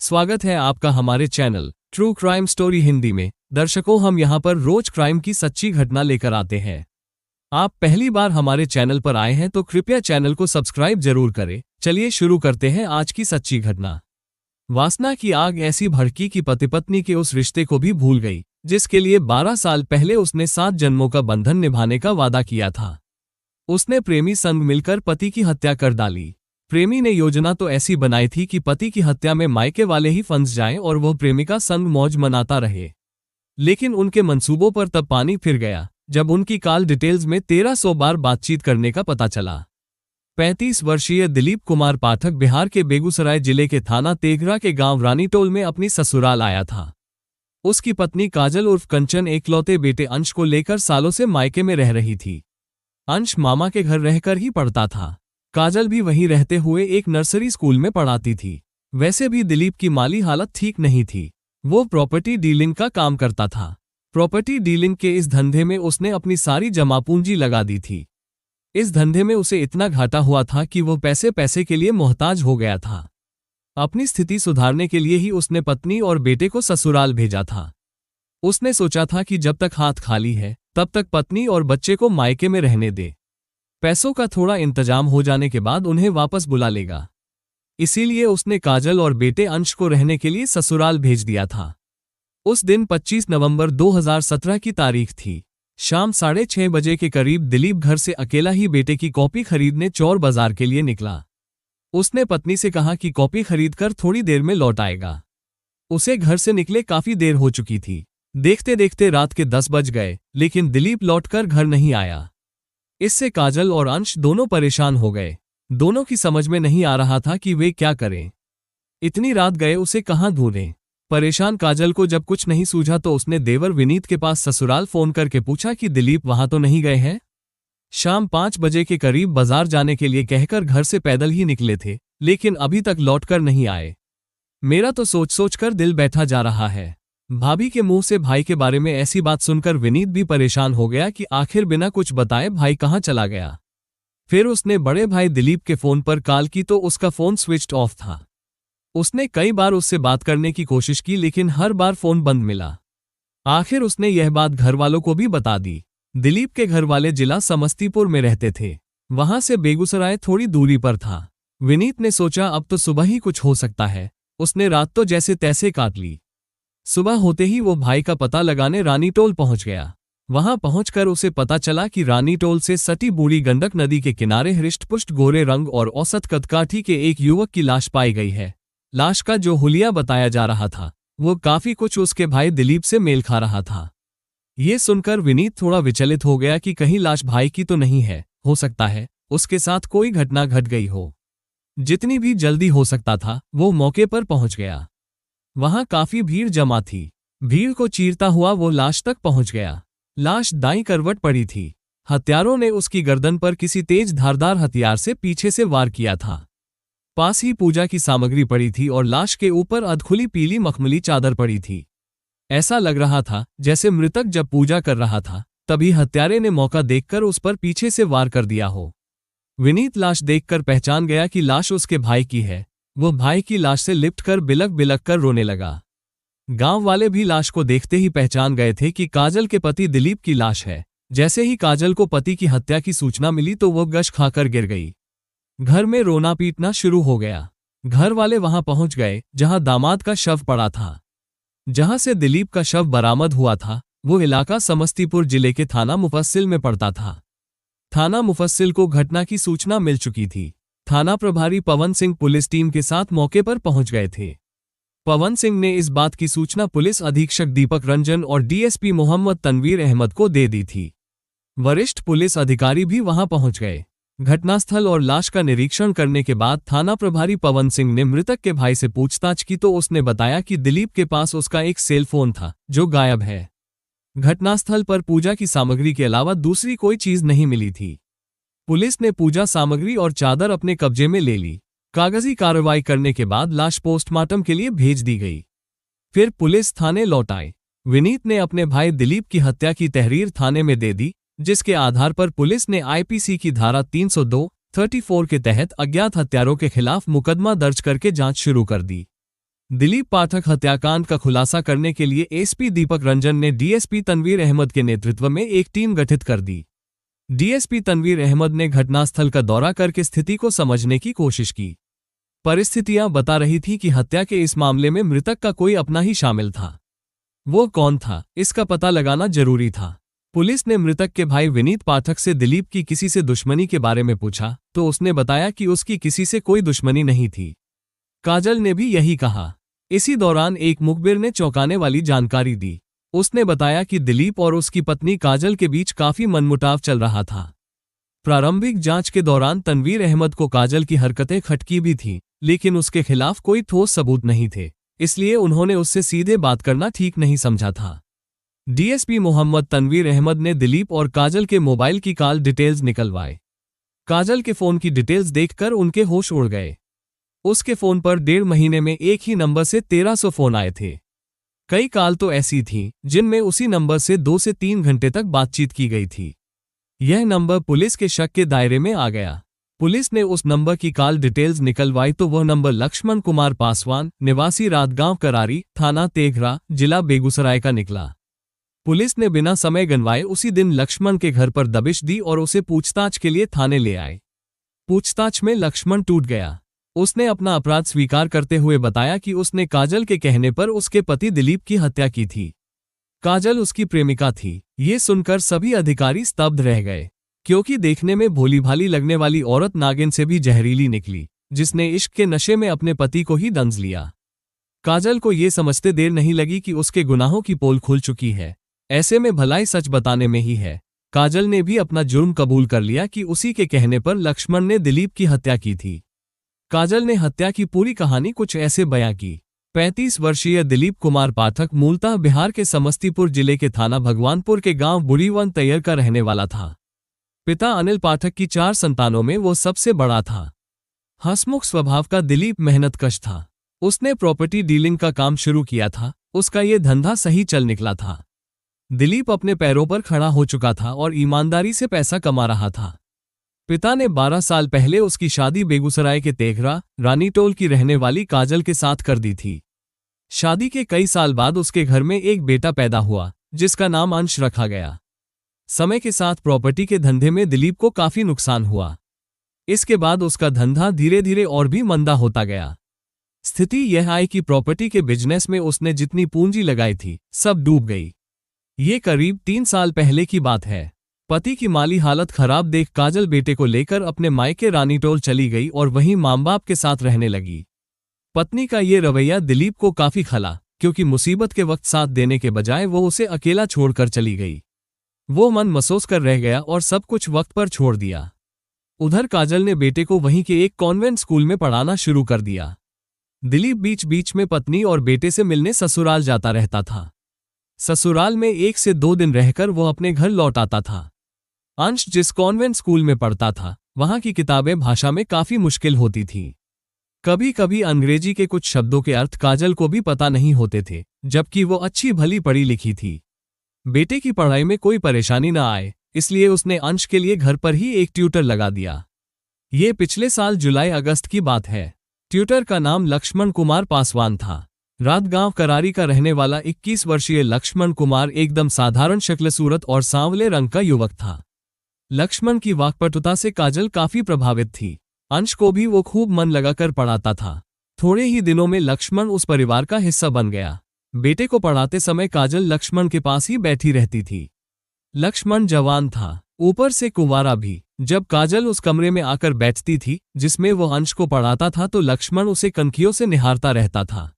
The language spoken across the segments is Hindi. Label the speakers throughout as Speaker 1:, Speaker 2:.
Speaker 1: स्वागत है आपका हमारे channel true crime story Hindi में। दर्शकों, हम यहाँ पर रोज क्राइम की सच्ची घटना लेकर आते हैं। आप पहली बार हमारे चैनल पर आए हैं तो कृपया चैनल को सब्सक्राइब जरूर करें। चलिए शुरू करते हैं आज की सच्ची घटना। वासना की आग ऐसी भड़की कि पति पत्नी के उस रिश्ते को भी भूल गई जिसके लिए 12 साल पहले उसने 7 जन्मों का बंधन निभाने का वादा किया था। उसने प्रेमी संग मिलकर पति की हत्या कर डाली। प्रेमी ने योजना तो ऐसी बनाई थी कि पति की हत्या में मायके वाले ही फंस जाएं और वह प्रेमिका संग मौज मनाता रहे। लेकिन उनके मंसूबों पर तब पानी फिर गया जब उनकी कॉल डिटेल्स में 1300 बार बातचीत करने का पता चला। 35 वर्षीय दिलीप कुमार पाठक बिहार के बेगूसराय जिले के थाना तेघरा के गांव रानीटोल में अपनी ससुराल आया था। उसकी पत्नी काजल उर्फ कंचन एकलौते बेटे अंश को लेकर सालों से मायके में रह रही थी। अंश मामा के घर रहकर ही पढ़ता था। काजल भी वहीं रहते हुए एक नर्सरी स्कूल में पढ़ाती थी। वैसे भी दिलीप की माली हालत ठीक नहीं थी। वो प्रॉपर्टी डीलिंग का काम करता था। प्रॉपर्टी डीलिंग के इस धंधे में उसने अपनी सारी जमा पूंजी लगा दी थी। इस धंधे में उसे इतना घाटा हुआ था कि वो पैसे के लिए मोहताज हो गया था। अपनी स्थिति सुधारने के लिए ही उसने पत्नी और बेटे को ससुराल भेजा था। उसने सोचा था कि जब तक हाथ खाली है तब तक पत्नी और बच्चे को मायके में रहने दे। पैसों का थोड़ा इंतजाम हो जाने के बाद उन्हें वापस बुला लेगा। इसीलिए उसने काजल और बेटे अंश को रहने के लिए ससुराल भेज दिया था। उस दिन 25 नवंबर 2017 की तारीख थी। शाम 6:30 बजे के करीब दिलीप घर से अकेला ही बेटे की कॉपी खरीदने चौर बाजार के लिए निकला। उसने पत्नी से कहा कि कॉपी खरीदकर थोड़ी देर में लौट आएगा। उसे घर से निकले काफी देर हो चुकी थी। देखते देखते रात के 10 बज गए, लेकिन दिलीप लौटकर घर नहीं आया। इससे काजल और अंश दोनों परेशान हो गए। दोनों की समझ में नहीं आ रहा था कि वे क्या करें। इतनी रात गए उसे कहाँ ढूंढें। परेशान काजल को जब कुछ नहीं सूझा तो उसने देवर विनीत के पास ससुराल फोन करके पूछा कि दिलीप वहां तो नहीं गए हैं। शाम 5 बजे के करीब बाजार जाने के लिए कहकर घर से पैदल ही निकले थे, लेकिन अभी तक लौटकर नहीं आए। मेरा तो सोच सोच कर दिल बैठा जा रहा है। भाभी के मुंह से भाई के बारे में ऐसी बात सुनकर विनीत भी परेशान हो गया कि आखिर बिना कुछ बताए भाई कहाँ चला गया। फिर उसने बड़े भाई दिलीप के फोन पर कॉल की तो उसका फोन स्विच्ड ऑफ था। उसने कई बार उससे बात करने की कोशिश की लेकिन हर बार फोन बंद मिला। आखिर उसने यह बात घर वालों को भी बता दी। दिलीप के घर वाले जिला समस्तीपुर में रहते थे। वहां से बेगूसराय थोड़ी दूरी पर था। विनीत ने सोचा अब तो सुबह ही कुछ हो सकता है। उसने रात तो जैसे तैसे काट ली। सुबह होते ही वो भाई का पता लगाने रानीटोल पहुंच गया। वहां पहुंचकर उसे पता चला कि रानीटोल से सटी बूढ़ी गंडक नदी के किनारे हृष्टपुष्ट गोरे रंग और औसत कदकाठी के एक युवक की लाश पाई गई है। लाश का जो हुलिया बताया जा रहा था वो काफी कुछ उसके भाई दिलीप से मेल खा रहा था। ये सुनकर विनीत थोड़ा विचलित हो गया कि कहीं लाश भाई की तो नहीं है। हो सकता है उसके साथ कोई घटना घट गई हो। जितनी भी जल्दी हो सकता था वो मौके पर पहुंच गया। वहां काफी भीड़ जमा थी। भीड़ को चीरता हुआ वो लाश तक पहुंच गया। लाश दाईं करवट पड़ी थी। हत्यारों ने उसकी गर्दन पर किसी तेज धारदार हथियार से पीछे से वार किया था। पास ही पूजा की सामग्री पड़ी थी और लाश के ऊपर अधखुली पीली मखमली चादर पड़ी थी। ऐसा लग रहा था जैसे मृतक जब पूजा कर रहा था तभी हत्यारे ने मौका देखकर उस पर पीछे से वार कर दिया हो। विनीत लाश देखकर पहचान गया कि लाश उसके भाई की है। वो भाई की लाश से लिपट कर बिलक बिलक कर रोने लगा। गांव वाले भी लाश को देखते ही पहचान गए थे कि काजल के पति दिलीप की लाश है। जैसे ही काजल को पति की हत्या की सूचना मिली तो वो गश खाकर गिर गई। घर में रोना पीटना शुरू हो गया। घर वाले वहां पहुंच गए जहां दामाद का शव पड़ा था। जहां से दिलीप का शव बरामद हुआ था वो इलाका समस्तीपुर जिले के थाना मुफस्सिल में पड़ता था। थाना मुफस्सिल को घटना की सूचना मिल चुकी थी। थाना प्रभारी पवन सिंह पुलिस टीम के साथ मौके पर पहुंच गए थे। पवन सिंह ने इस बात की सूचना पुलिस अधीक्षक दीपक रंजन और डीएसपी मोहम्मद तनवीर अहमद को दे दी थी। वरिष्ठ पुलिस अधिकारी भी वहां पहुंच गए। घटनास्थल और लाश का निरीक्षण करने के बाद थाना प्रभारी पवन सिंह ने मृतक के भाई से पूछताछ की तो उसने बताया कि दिलीप के पास उसका एक सेल फोन था जो गायब है। घटनास्थल पर पूजा की सामग्री के अलावा दूसरी कोई चीज नहीं मिली थी। पुलिस ने पूजा सामग्री और चादर अपने कब्जे में ले ली। कागजी कार्रवाई करने के बाद लाश पोस्टमार्टम के लिए भेज दी गई। फिर पुलिस थाने लौट आई। विनीत ने अपने भाई दिलीप की हत्या की तहरीर थाने में दे दी, जिसके आधार पर पुलिस ने आईपीसी की धारा 302(34) के तहत अज्ञात हत्यारों के खिलाफ मुकदमा दर्ज करके जांच शुरू कर दी। दिलीप पाठक हत्याकांड का खुलासा करने के लिए एसपी दीपक रंजन ने डीएसपी तनवीर अहमद के नेतृत्व में एक टीम गठित कर दी। डीएसपी तनवीर अहमद ने घटनास्थल का दौरा करके स्थिति को समझने की कोशिश की। परिस्थितियां बता रही थी कि हत्या के इस मामले में मृतक का कोई अपना ही शामिल था। वो कौन था, इसका पता लगाना जरूरी था। पुलिस ने मृतक के भाई विनीत पाठक से दिलीप की किसी से दुश्मनी के बारे में पूछा तो उसने बताया कि उसकी किसी से कोई दुश्मनी नहीं थी। काजल ने भी यही कहा। इसी दौरान एक मुखबिर ने चौंकाने वाली जानकारी दी। उसने बताया कि दिलीप और उसकी पत्नी काजल के बीच काफी मनमुटाव चल रहा था। प्रारंभिक जांच के दौरान तनवीर अहमद को काजल की हरकतें खटकी भी थीं, लेकिन उसके खिलाफ कोई ठोस सबूत नहीं थे, इसलिए उन्होंने उससे सीधे बात करना ठीक नहीं समझा था। डीएसपी मोहम्मद तनवीर अहमद ने दिलीप और काजल के मोबाइल की कॉल डिटेल्स निकलवाए। काजल के फोन की डिटेल्स देखकर उनके होश उड़ गए। उसके फोन पर 1.5 महीने में एक ही नंबर से 1300 फोन आए थे। कई कॉल तो ऐसी थीं जिनमें उसी नंबर से 2 से 3 घंटे तक बातचीत की गई थी। यह नंबर पुलिस के शक के दायरे में आ गया। पुलिस ने उस नंबर की कॉल डिटेल्स निकलवाई तो वह नंबर लक्ष्मण कुमार पासवान, निवासी रातगांव करारी, थाना तेघरा, जिला बेगूसराय का निकला। पुलिस ने बिना समय गंवाए उसी दिन लक्ष्मण के घर पर दबिश दी और उसे पूछताछ के लिए थाने ले आए। पूछताछ में लक्ष्मण टूट गया। उसने अपना अपराध स्वीकार करते हुए बताया कि उसने काजल के कहने पर उसके पति दिलीप की हत्या की थी। काजल उसकी प्रेमिका थी। ये सुनकर सभी अधिकारी स्तब्ध रह गए, क्योंकि देखने में भोली भाली लगने वाली औरत नागिन से भी जहरीली निकली, जिसने इश्क के नशे में अपने पति को ही दंस लिया। काजल को ये समझते देर नहीं लगी कि उसके गुनाहों की पोल खुल चुकी है। ऐसे में भलाई सच बताने में ही है। काजल ने भी अपना जुर्म कबूल कर लिया कि उसी के कहने पर लक्ष्मण ने दिलीप की हत्या की थी। काजल ने हत्या की पूरी कहानी कुछ ऐसे बयां की। 35 वर्षीय दिलीप कुमार पाठक मूलतः बिहार के समस्तीपुर जिले के थाना भगवानपुर के गांव बुढ़ीवन तैयर का रहने वाला था। पिता अनिल पाठक की 4 संतानों में वो सबसे बड़ा था। हंसमुख स्वभाव का दिलीप मेहनतकश था। उसने प्रॉपर्टी डीलिंग का काम शुरू किया था। उसका ये धंधा सही चल निकला था। दिलीप अपने पैरों पर खड़ा हो चुका था और ईमानदारी से पैसा कमा रहा था। पिता ने 12 साल पहले उसकी शादी बेगूसराय के तेघरा, रानीटोल की रहने वाली काजल के साथ कर दी थी। शादी के कई साल बाद उसके घर में एक बेटा पैदा हुआ, जिसका नाम अंश रखा गया। समय के साथ प्रॉपर्टी के धंधे में दिलीप को काफी नुकसान हुआ। इसके बाद उसका धंधा धीरे धीरे और भी मंदा होता गया। स्थिति यह आई कि प्रॉपर्टी के बिजनेस में उसने जितनी पूंजी लगाई थी, सब डूब गई। ये करीब 3 साल पहले की बात है। पति की माली हालत खराब देख काजल बेटे को लेकर अपने मायके रानीटोल चली गई और वहीं मां बाप के साथ रहने लगी। पत्नी का ये रवैया दिलीप को काफी खला, क्योंकि मुसीबत के वक्त साथ देने के बजाय वो उसे अकेला छोड़कर चली गई। वो मन मसोस कर रह गया और सब कुछ वक्त पर छोड़ दिया। उधर काजल ने बेटे को वहीं के एक कॉन्वेंट स्कूल में पढ़ाना शुरू कर दिया। दिलीप बीच बीच में पत्नी और बेटे से मिलने ससुराल जाता रहता था। ससुराल में 1 से 2 दिन रहकर वो अपने घर लौट आता था। अंश जिस कॉन्वेंट स्कूल में पढ़ता था, वहां की किताबें भाषा में काफी मुश्किल होती थी। कभी कभी अंग्रेजी के कुछ शब्दों के अर्थ काजल को भी पता नहीं होते थे, जबकि वो अच्छी भली पढ़ी लिखी थी। बेटे की पढ़ाई में कोई परेशानी न आए, इसलिए उसने अंश के लिए घर पर ही एक ट्यूटर लगा दिया। ये पिछले साल जुलाई अगस्त की बात है। ट्यूटर का नाम लक्ष्मण कुमार पासवान था। रातगांव करारी का रहने वाला 21 वर्षीय लक्ष्मण कुमार एकदम साधारण शक्ल सूरत और सांवले रंग का युवक था। लक्ष्मण की वाक्पटुता से काजल काफी प्रभावित थी। अंश को भी वो खूब मन लगाकर पढ़ाता था। थोड़े ही दिनों में लक्ष्मण उस परिवार का हिस्सा बन गया। बेटे को पढ़ाते समय काजल लक्ष्मण के पास ही बैठी रहती थी। लक्ष्मण जवान था, ऊपर से कुंवारा भी। जब काजल उस कमरे में आकर बैठती थी जिसमें वो अंश को पढ़ाता था, तो लक्ष्मण उसे कनखियों से निहारता रहता था।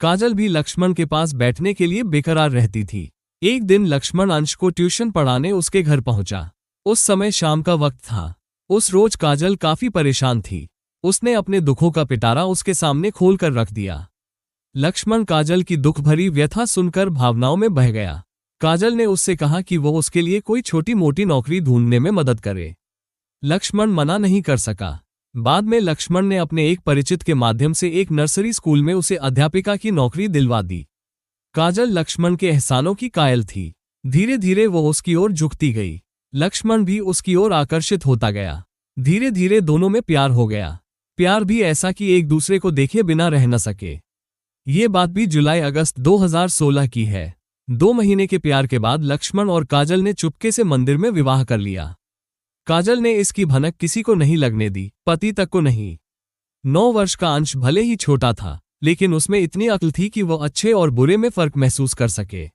Speaker 1: काजल भी लक्ष्मण के पास बैठने के लिए बेकरार रहती थी। एक दिन लक्ष्मण अंश को ट्यूशन पढ़ाने उसके घर पहुंचा। उस समय शाम का वक्त था। उस रोज काजल काफी परेशान थी। उसने अपने दुखों का पिटारा उसके सामने खोल कर रख दिया। लक्ष्मण काजल की दुख भरी व्यथा सुनकर भावनाओं में बह गया। काजल ने उससे कहा कि वो उसके लिए कोई छोटी मोटी नौकरी ढूंढने में मदद करे। लक्ष्मण मना नहीं कर सका। बाद में लक्ष्मण ने अपने एक परिचित के माध्यम से एक नर्सरी स्कूल में उसे अध्यापिका की नौकरी दिलवा दी। काजल लक्ष्मण के एहसानों की कायल थी। धीरे धीरे वो उसकी ओर झुकती गई। लक्ष्मण भी उसकी ओर आकर्षित होता गया। धीरे धीरे दोनों में प्यार हो गया। प्यार भी ऐसा कि एक दूसरे को देखे बिना रह न सके। ये बात भी जुलाई अगस्त 2016 की है। 2 महीने के प्यार के बाद लक्ष्मण और काजल ने चुपके से मंदिर में विवाह कर लिया। काजल ने इसकी भनक किसी को नहीं लगने दी, पति तक को नहीं। 9 वर्ष का अंश भले ही छोटा था, लेकिन उसमें इतनी अक्ल थी कि वो अच्छे और बुरे में फर्क महसूस कर सके।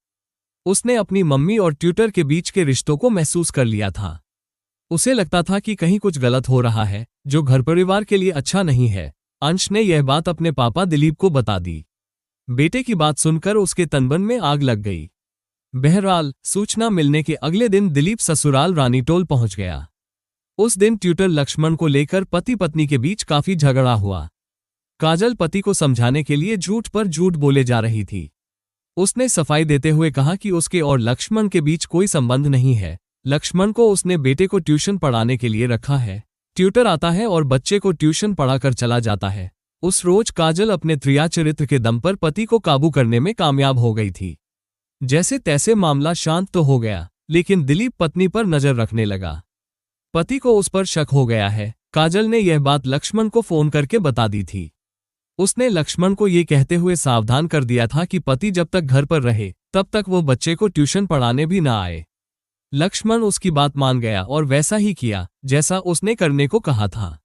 Speaker 1: उसने अपनी मम्मी और ट्यूटर के बीच के रिश्तों को महसूस कर लिया था। उसे लगता था कि कहीं कुछ गलत हो रहा है, जो घर परिवार के लिए अच्छा नहीं है। अंश ने यह बात अपने पापा दिलीप को बता दी। बेटे की बात सुनकर उसके तनबन में आग लग गई। बहरहाल, सूचना मिलने के अगले दिन दिलीप ससुराल रानीटोल पहुंच गया। उस दिन ट्यूटर लक्ष्मण को लेकर पति पत्नी के बीच काफी झगड़ा हुआ। काजल पति को समझाने के लिए झूठ पर झूठ बोले जा रही थी। उसने सफाई देते हुए कहा कि उसके और लक्ष्मण के बीच कोई संबंध नहीं है। लक्ष्मण को उसने बेटे को ट्यूशन पढ़ाने के लिए रखा है। ट्यूटर आता है और बच्चे को ट्यूशन पढ़ाकर चला जाता है। उस रोज काजल अपने त्रिया चरित्र के दम पर पति को काबू करने में कामयाब हो गई थी। जैसे तैसे मामला शांत तो हो गया, लेकिन दिलीप पत्नी पर नजर रखने लगा। पति को उस पर शक हो गया है। काजल ने यह बात लक्ष्मण को फोन करके बता दी थी। उसने लक्ष्मण को ये कहते हुए सावधान कर दिया था कि पति जब तक घर पर रहे तब तक वो बच्चे को ट्यूशन पढ़ाने भी ना आए। लक्ष्मण उसकी बात मान गया और वैसा ही किया जैसा उसने करने को कहा था।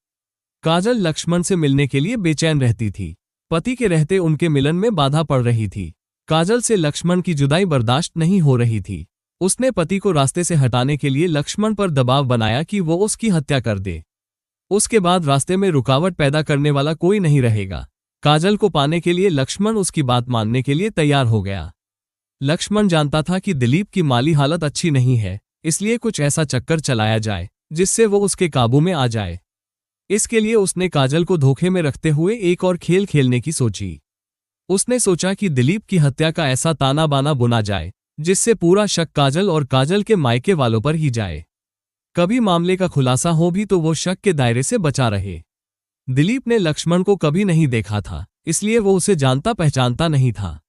Speaker 1: काजल लक्ष्मण से मिलने के लिए बेचैन रहती थी। पति के रहते उनके मिलन में बाधा पड़ रही थी। काजल से लक्ष्मण की जुदाई बर्दाश्त नहीं हो रही थी। उसने पति को रास्ते से हटाने के लिए लक्ष्मण पर दबाव बनाया कि वो उसकी हत्या कर दे। उसके बाद रास्ते में रुकावट पैदा करने वाला कोई नहीं रहेगा। काजल को पाने के लिए लक्ष्मण उसकी बात मानने के लिए तैयार हो गया। लक्ष्मण जानता था कि दिलीप की माली हालत अच्छी नहीं है, इसलिए कुछ ऐसा चक्कर चलाया जाए जिससे वो उसके काबू में आ जाए। इसके लिए उसने काजल को धोखे में रखते हुए एक और खेल खेलने की सोची। उसने सोचा कि दिलीप की हत्या का ऐसा ताना बाना बुना जाए जिससे पूरा शक काजल और काजल के मायके वालों पर ही जाए। कभी मामले का खुलासा हो भी तो वो शक के दायरे से बचा रहे। दिलीप ने लक्ष्मण को कभी नहीं देखा था, इसलिए वो उसे जानता पहचानता नहीं था।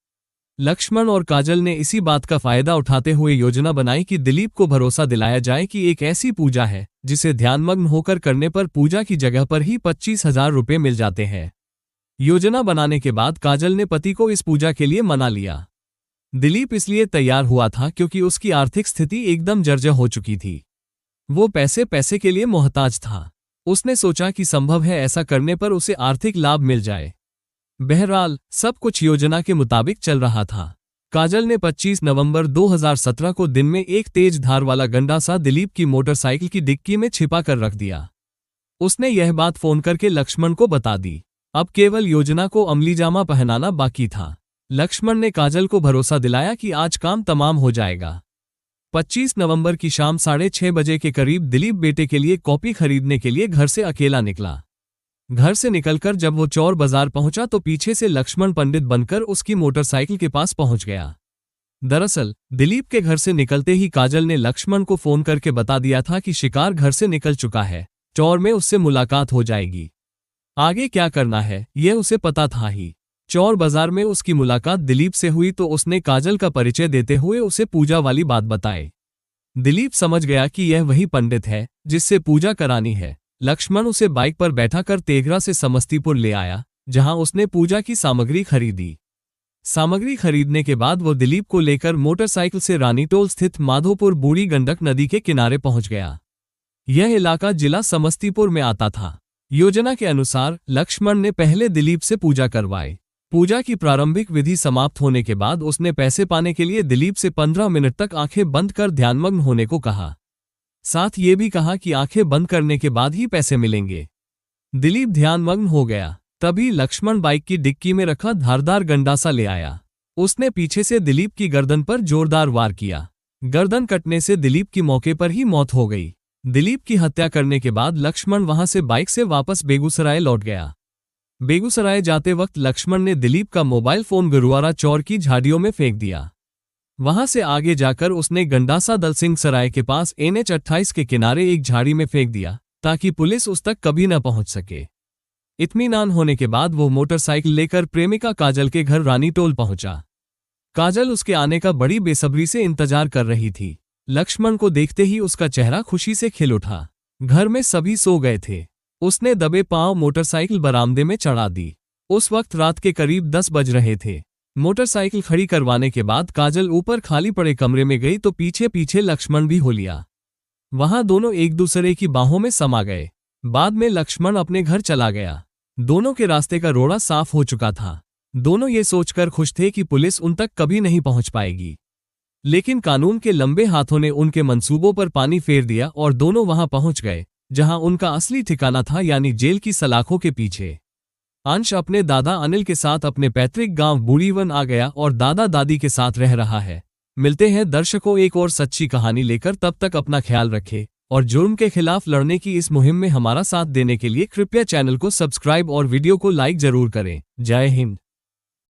Speaker 1: लक्ष्मण और काजल ने इसी बात का फायदा उठाते हुए योजना बनाई कि दिलीप को भरोसा दिलाया जाए कि एक ऐसी पूजा है जिसे ध्यानमग्न होकर करने पर पूजा की जगह पर ही 25,000 रुपये मिल जाते हैं। योजना बनाने के बाद काजल ने पति को इस पूजा के लिए मना लिया। दिलीप इसलिए तैयार हुआ था क्योंकि उसकी आर्थिक स्थिति एकदम जर्जर हो चुकी थी। वो पैसे के लिए मोहताज था। उसने सोचा कि संभव है ऐसा करने पर उसे आर्थिक लाभ मिल जाए। बहरहाल, सब कुछ योजना के मुताबिक चल रहा था। काजल ने 25 नवंबर 2017 को दिन में एक तेज धार वाला गंडासा दिलीप की मोटरसाइकिल की डिक्की में छिपा कर रख दिया। उसने यह बात फोन करके लक्ष्मण को बता दी। अब केवल योजना को अमलीजामा पहनाना बाकी था। लक्ष्मण ने काजल को भरोसा दिलाया कि आज काम तमाम हो जाएगा। 25 नवंबर की शाम 6:30 बजे के करीब दिलीप बेटे के लिए कॉपी खरीदने के लिए घर से अकेला निकला। घर से निकलकर जब वो चौर बाजार पहुंचा तो पीछे से लक्ष्मण पंडित बनकर उसकी मोटरसाइकिल के पास पहुंच गया। दरअसल दिलीप के घर से निकलते ही काजल ने लक्ष्मण को फोन करके बता दिया था कि शिकार घर से निकल चुका है, चौर में उससे मुलाकात हो जाएगी। आगे क्या करना है यह उसे पता था ही। चौर बाजार में उसकी मुलाकात दिलीप से हुई तो उसने काजल का परिचय देते हुए उसे पूजा वाली बात बताई। दिलीप समझ गया कि यह वही पंडित है जिससे पूजा करानी है। लक्ष्मण उसे बाइक पर बैठाकर तेघरा से समस्तीपुर ले आया, जहां उसने पूजा की सामग्री खरीदी। सामग्री खरीदने के बाद वो दिलीप को लेकर मोटरसाइकिल से रानीटोल स्थित माधोपुर बूढ़ी गंडक नदी के किनारे पहुंच गया। यह इलाका जिला समस्तीपुर में आता था। योजना के अनुसार लक्ष्मण ने पहले दिलीप से पूजा करवाई। पूजा की प्रारंभिक विधि समाप्त होने के बाद उसने पैसे पाने के लिए दिलीप से 15 मिनट तक आंखें बंद कर ध्यानमग्न होने को कहा। साथ ये भी कहा कि आंखें बंद करने के बाद ही पैसे मिलेंगे। दिलीप ध्यानमग्न हो गया। तभी लक्ष्मण बाइक की डिक्की में रखा धारदार गंडासा ले आया। उसने पीछे से दिलीप की गर्दन पर जोरदार वार किया। गर्दन कटने से दिलीप की मौके पर ही मौत हो गई। दिलीप की हत्या करने के बाद लक्ष्मण वहां से बाइक से वापस बेगूसराय लौट गया। बेगूसराय जाते वक्त लक्ष्मण ने दिलीप का मोबाइल फोन गुरुवारा चौर की झाड़ियों में फेंक दिया। वहां से आगे जाकर उसने गंडासा दलसिंह सराय के पास NH 28 के किनारे एक झाड़ी में फेंक दिया ताकि पुलिस उस तक कभी न पहुंच सके। इत्मीनान होने के बाद वो मोटरसाइकिल लेकर प्रेमिका काजल के घर रानीटोल पहुंचा। काजल उसके आने का बड़ी बेसब्री से इंतजार कर रही थी। लक्ष्मण को देखते ही उसका चेहरा खुशी से खिल उठा। घर में सभी सो गए थे। उसने दबे पांव मोटरसाइकिल बरामदे में चढ़ा दी। उस वक्त रात के करीब 10 बज रहे थे। मोटरसाइकिल खड़ी करवाने के बाद काजल ऊपर खाली पड़े कमरे में गई तो पीछे पीछे लक्ष्मण भी हो लिया। वहां दोनों एक दूसरे की बाहों में समा गए। बाद में लक्ष्मण अपने घर चला गया। दोनों के रास्ते का रोड़ा साफ हो चुका था। दोनों ये सोचकर खुश थे कि पुलिस उन तक कभी नहीं पहुंच पाएगी। लेकिन कानून के लंबे हाथों ने उनके मंसूबों पर पानी फेर दिया और दोनों वहां पहुंच गए जहां उनका असली ठिकाना था, यानी जेल की सलाखों के पीछे। अंश अपने दादा अनिल के साथ अपने पैतृक गांव बूढ़ीवन आ गया और दादा दादी के साथ रह रहा है। मिलते हैं दर्शकों एक और सच्ची कहानी लेकर। तब तक अपना ख्याल रखें और जुर्म के खिलाफ लड़ने की इस मुहिम में हमारा साथ देने के लिए कृपया चैनल को सब्सक्राइब और वीडियो को लाइक जरूर करें। जय हिंद।